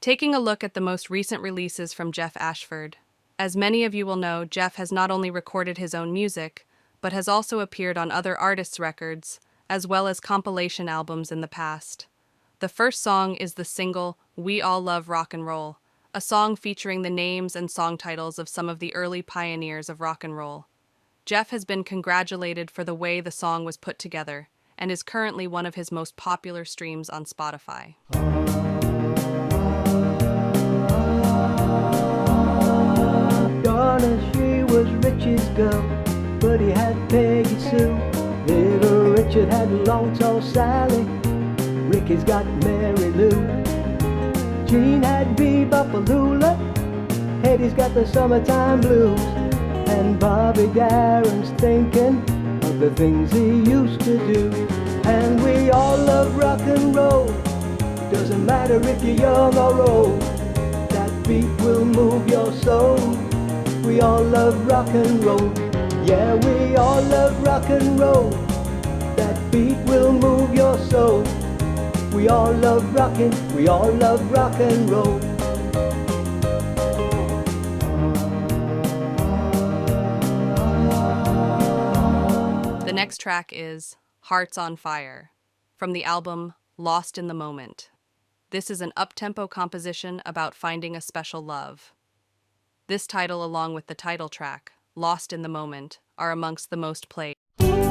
Taking a look at the most recent releases from Geoff Ashford. As many of you will know, Geoff has not only recorded his own music, but has also appeared on other artists' records, as well as compilation albums in the past. The first song is the single We All Love Rock and Roll, a song featuring the names and song titles of some of the early pioneers of rock and roll. Geoff has been congratulated for the way the song was put together, and is currently one of his most popular streams on Spotify. Donna, she was Rich's girl, but he had Peggy Sue. Little Richard had long tall Sally, Ricky's got Mary Lou. Jean had Bebop and Lula, Hetty's got the summertime blues. And Bobby Darin's thinking of the things he used to do. And we all love rock and roll, doesn't matter if you're young or old. That beat will move your soul. We all love rock and roll. Yeah, we all love rock and roll. That beat will move your soul. We all love rockin', we all love rock and roll. The next track is Hearts on Fire, from the album Lost in the Moment. This is an up-tempo composition about finding a special love. This title, along with the title track, Lost in the Moment, are amongst the most played. Thought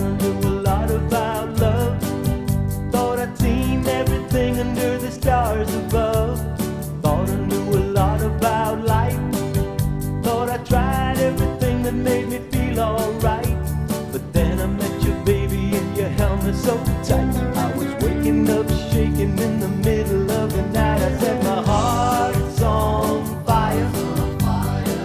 I knew a lot about love, thought I'd seen everything under the stars above. Thought I knew a lot about life, thought I tried everything that made me feel alright. But then I met you, baby, and you held me so tight. I was waking up shaking in the middle of the night. I said my heart's on fire,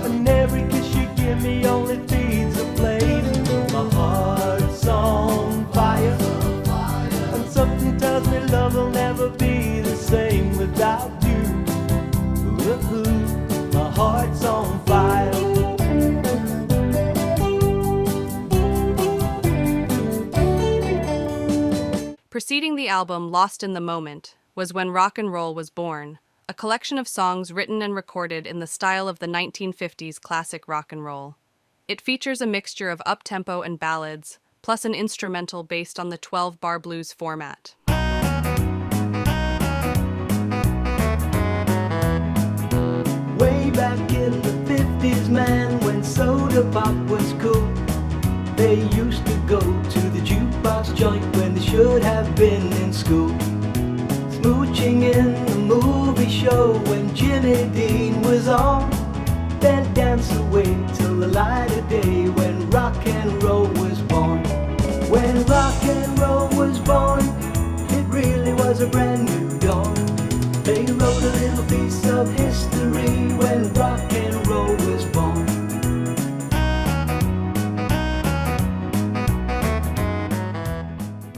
and every kiss you give me only feeds the flame. My heart's on fire, and something tells me love will never be the same without you. Ooh, my heart's on fire. Preceding the album Lost in the Moment was When Rock and Roll Was Born, a collection of songs written and recorded in the style of the 1950s classic rock and roll. It features a mixture of up-tempo and ballads, plus an instrumental based on the 12-bar blues format. Way back in the 50s, man, when soda pop was cool, they used to go to the jukebox joint when they should have been in school. Smooching in the movie show when Jimmy Dean was on, then dance away till the light of day when rock and roll was born. When rock and roll was born, it really was a brand new dawn. They wrote a little piece of history when rock and roll was born.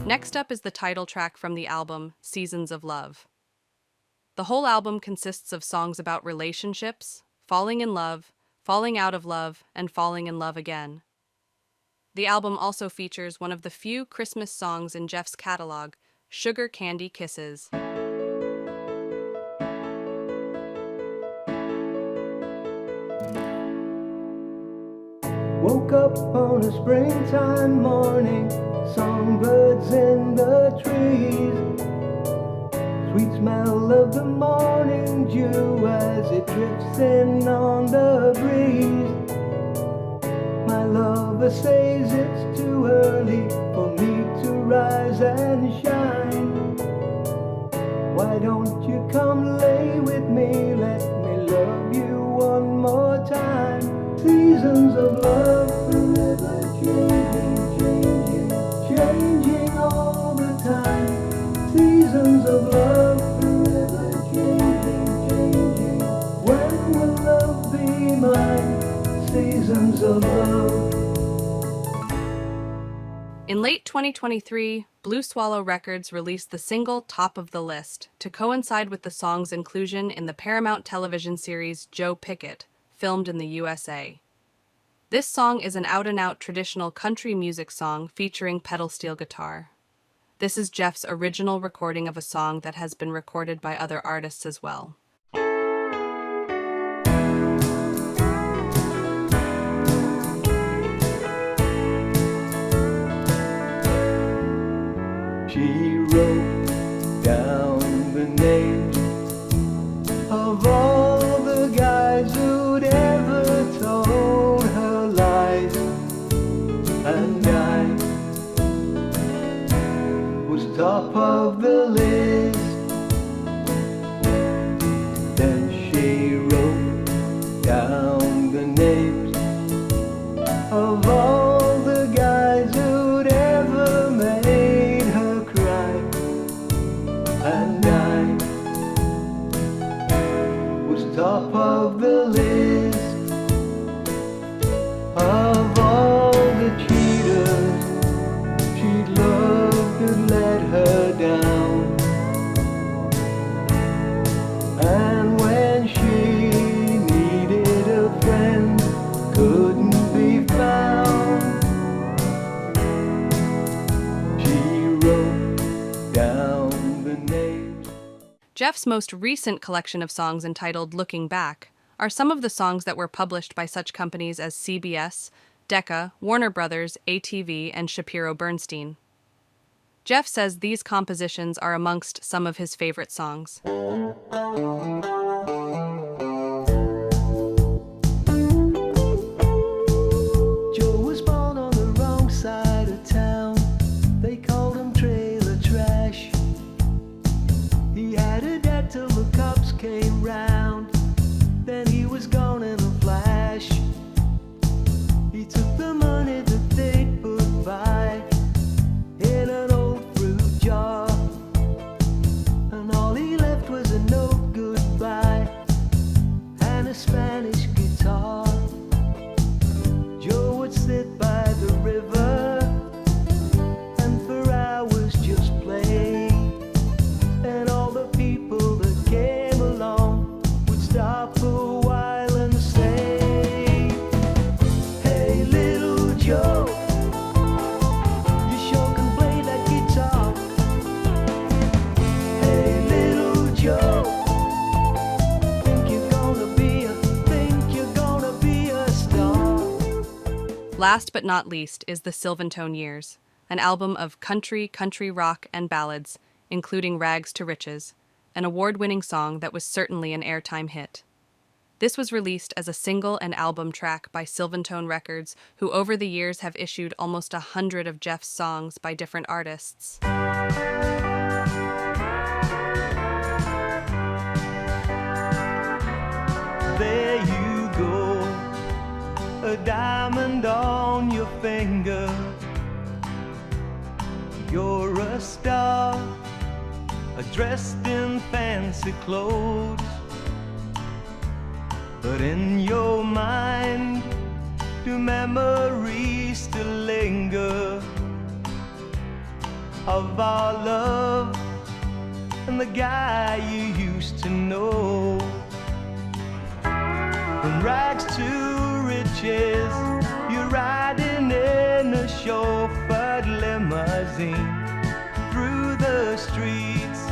Next up is the title track from the album Seasons of Love. The whole album consists of songs about relationships, falling in love, falling out of love, and falling in love again. The album also features one of the few Christmas songs in Geoff's catalog, Sugar Candy Kisses. Woke up on a springtime morning, songbirds in the trees. Sweet smell of the morning dew as it drifts in on the breeze. My lover says it's too early for me to rise and shine. Why don't you come lay with me, let me love you one more time. Seasons of love, forever changing, changing, changing all the time. Seasons of love, forever changing, changing. When will love be mine? Seasons of love. In late 2023, Blue Swallow Records released the single Top of the List to coincide with the song's inclusion in the Paramount television series Joe Pickett, filmed in the USA. This song is an out-and-out traditional country music song featuring pedal steel guitar. This is Geoff's original recording of a song that has been recorded by other artists as well. She wrote down the names of all the guys who'd ever told her lies, and I was top of the list. Then she wrote down the names of all the guys who'd ever made her cry, and I was top of the list of all the cheaters she'd loved and let her down. And when she needed a friend, couldn't be found, she wrote down the names. Geoff's most recent collection of songs entitled Looking Back are some of the songs that were published by such companies as CBS, Decca, Warner Brothers, ATV, and Shapiro Bernstein. Geoff says these compositions are amongst some of his favorite songs. Joe was born on the wrong side of town. They called him trailer trash. He had a dad till the cops came round. Then he was gone in a flash. He took the money that they'd put by in an old fruit jar, and all he left was a note goodbye and a Spanish guitar. Joe would sit by the river and for hours just play, and all the people that came along would stop a while and say, "Hey little Joe, you sure can play that guitar. Hey little Joe, think you're gonna be a star." Last but not least is the Sylvan Years, an album of country rock, and ballads, including Rags to Riches, an award-winning song that was certainly an airtime hit. This was released as a single and album track by Sylvan Records, who over the years have issued almost 100 of Geoff's songs by different artists. There you go, a diamond on your finger. You're a star, dressed in fancy clothes, but in your mind do memories still linger of our love and the guy you used to know? From rags to riches, you're riding in a chauffeured limousine through the streets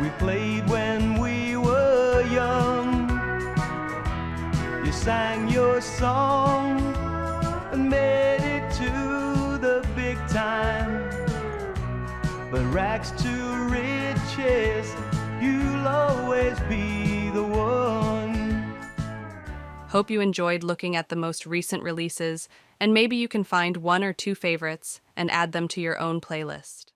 we played when we were young. You sang your song and made it to the big time, but rags to riches, you'll always be the one. Hope you enjoyed looking at the most recent releases, and maybe you can find one or two favorites and add them to your own playlist.